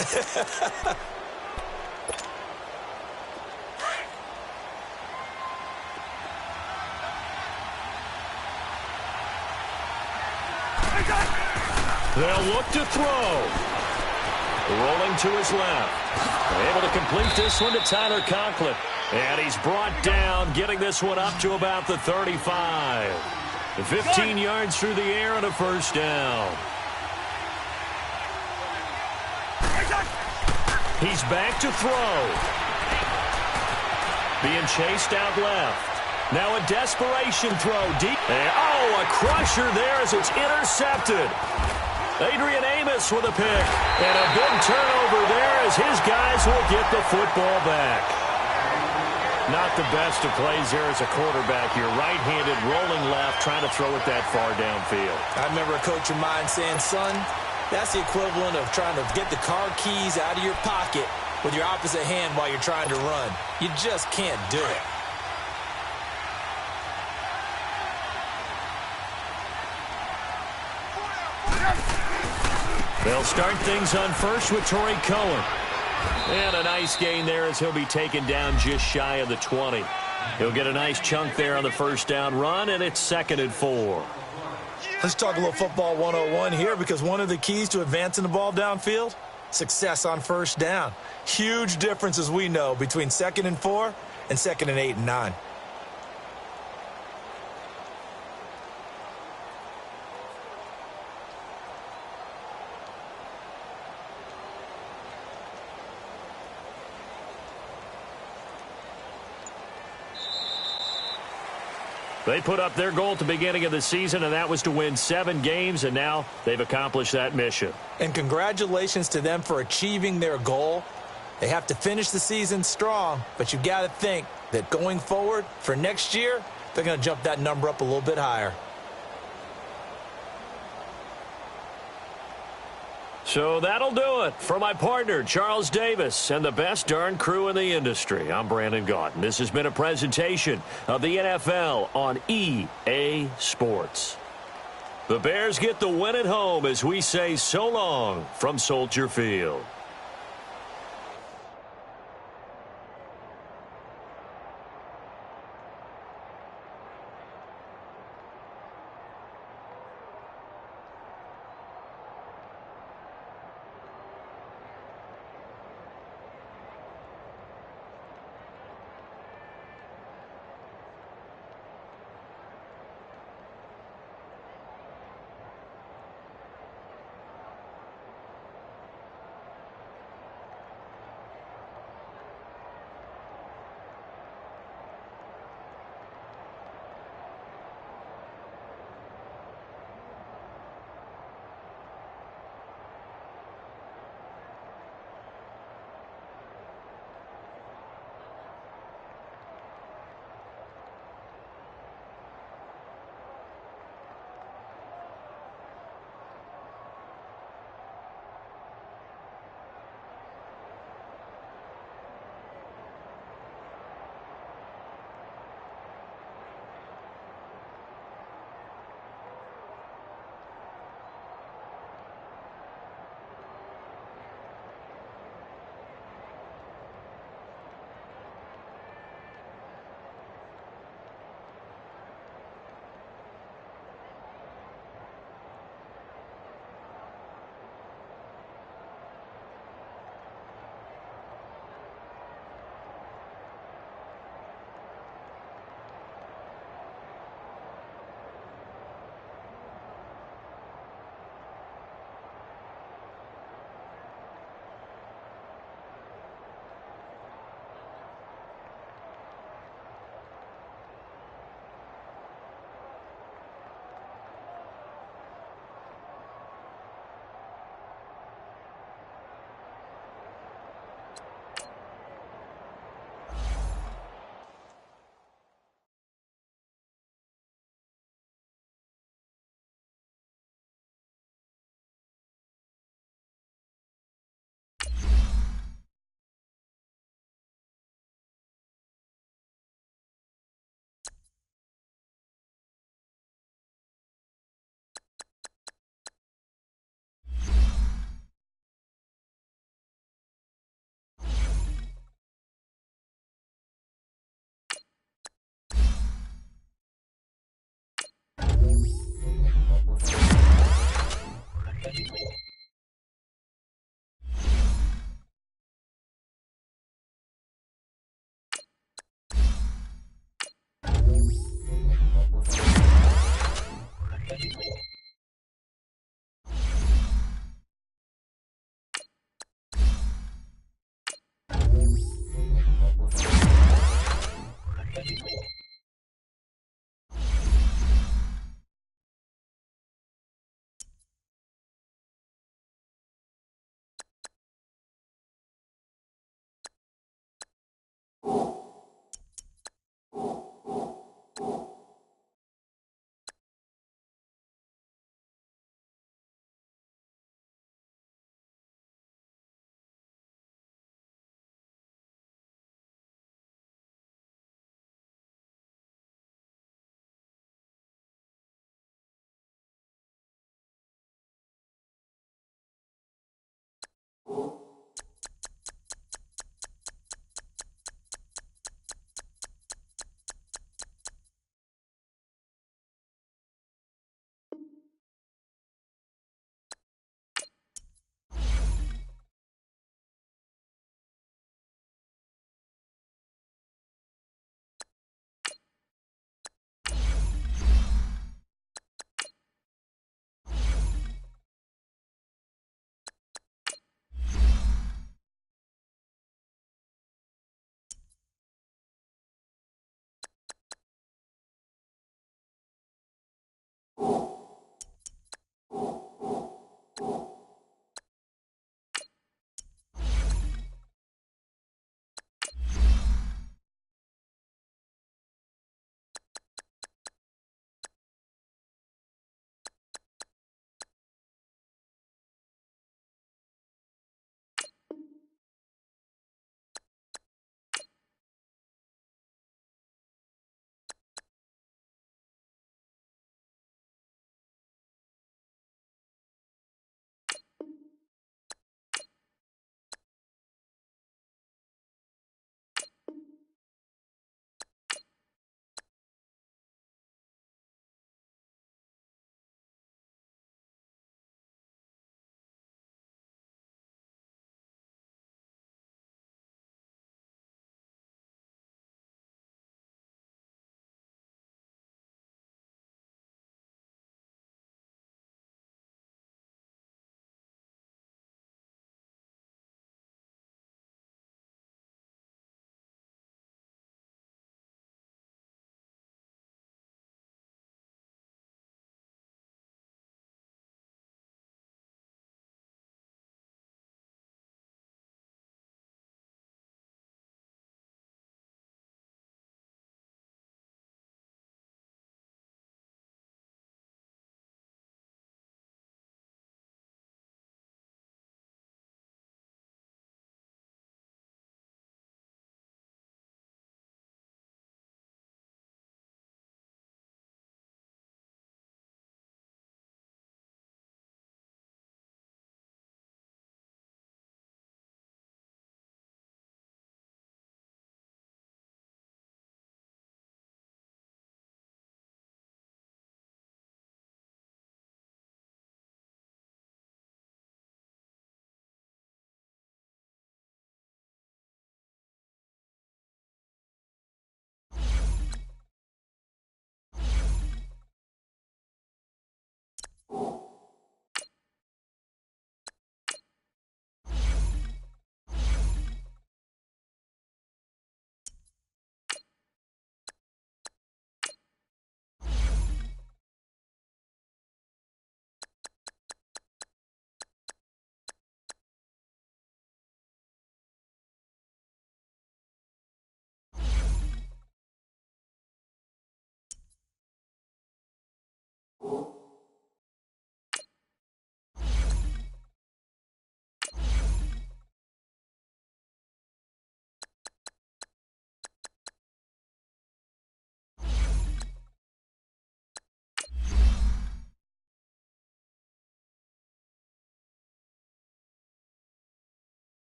They'll look to throw. Rolling to his left. Able to complete this one to Tyler Conklin. And he's brought down, getting this one up to about the 35. 15 yards through the air and a first down. He's back to throw. Being chased out left. Now a desperation throw deep. And, a crusher there as it's intercepted. Adrian Amos with a pick. And a big turnover there as his guys will get the football back. Not the best of plays there as a quarterback. You're right-handed, rolling left, trying to throw it that far downfield. I remember a coach of mine saying, son, that's the equivalent of trying to get the car keys out of your pocket with your opposite hand while you're trying to run. You just can't do it. They'll start things on first with Torrey Cohen. And a nice gain there as he'll be taken down just shy of the 20. He'll get a nice chunk there on the first down run, and it's 2nd and 4. Let's talk a little football 101 here, because one of the keys to advancing the ball downfield, success on first down. Huge difference, as we know, between 2nd and 4 and 2nd and 8 and 9. They put up their goal at the beginning of the season, and that was to win 7 games, and now they've accomplished that mission. And congratulations to them for achieving their goal. They have to finish the season strong, but you've got to think that going forward for next year, they're going to jump that number up a little bit higher. So that'll do it for my partner, Charles Davis, and the best darn crew in the industry. I'm Brandon Gaudin. This has been a presentation of the NFL on EA Sports. The Bears get the win at home as we say so long from Soldier Field.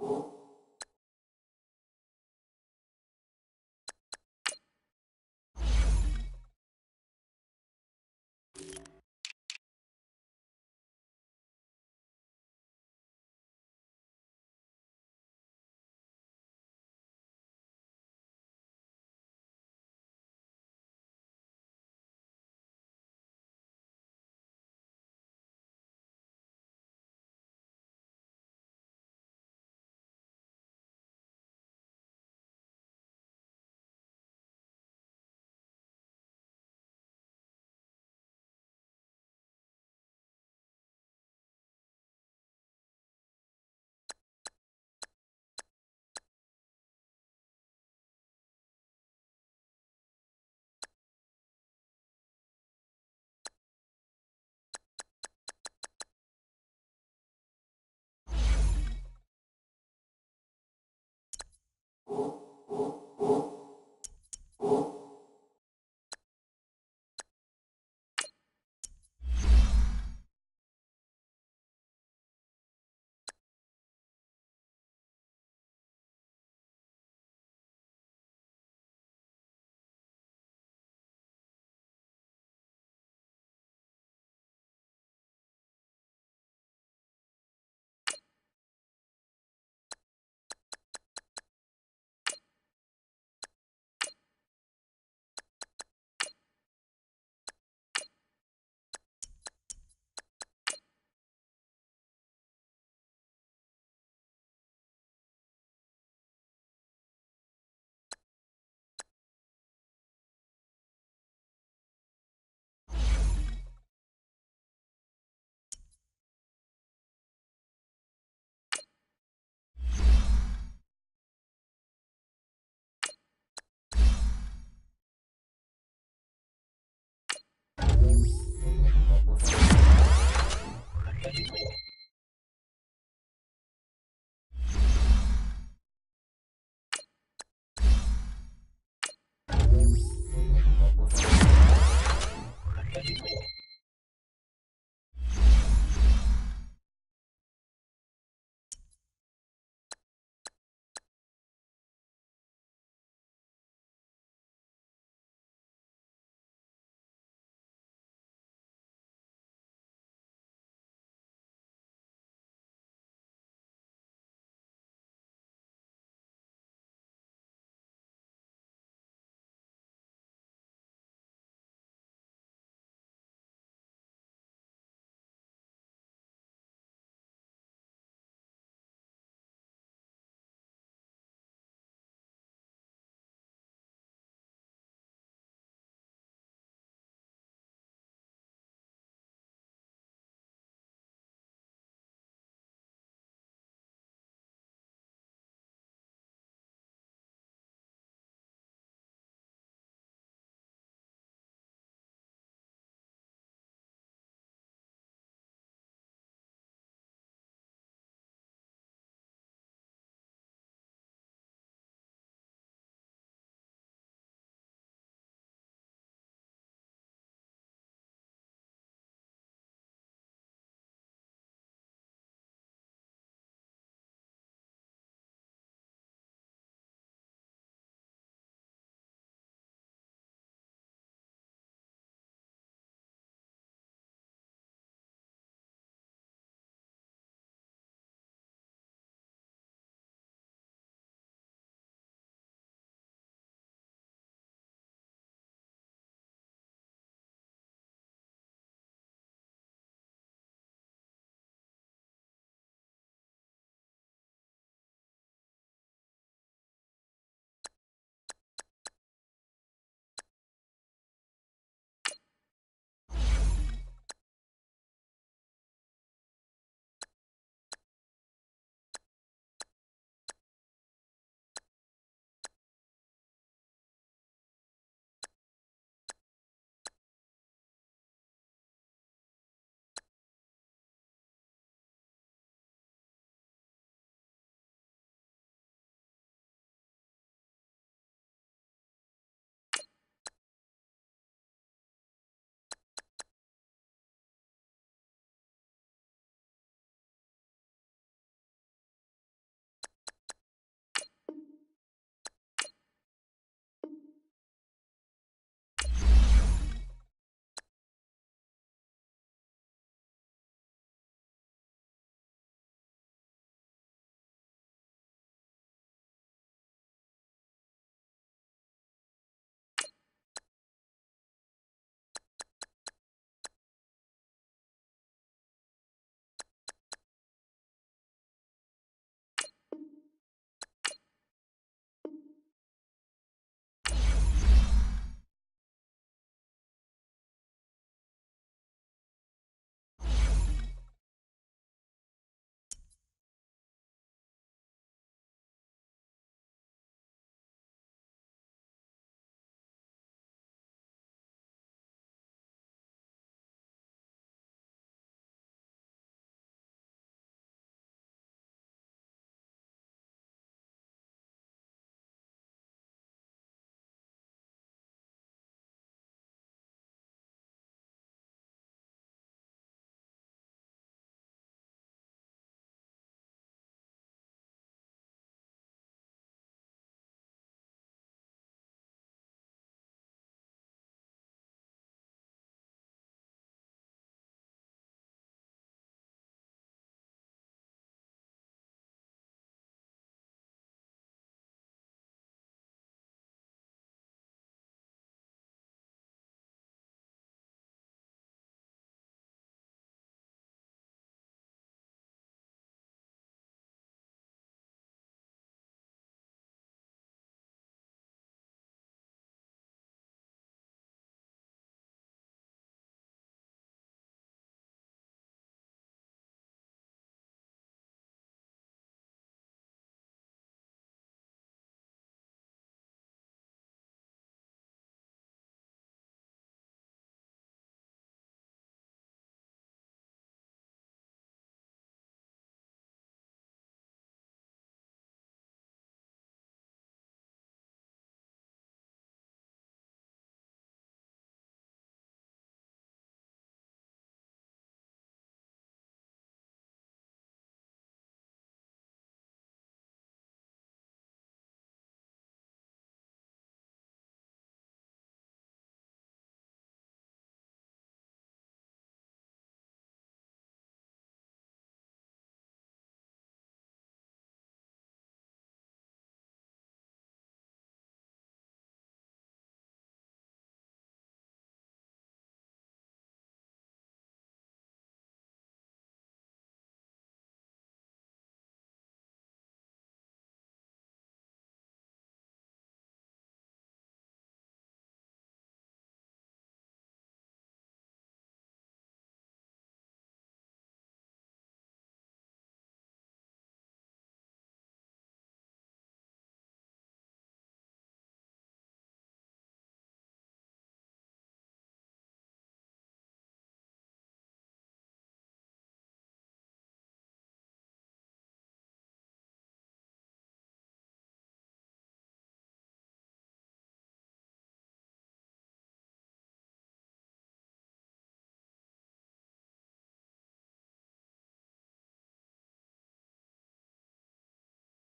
go.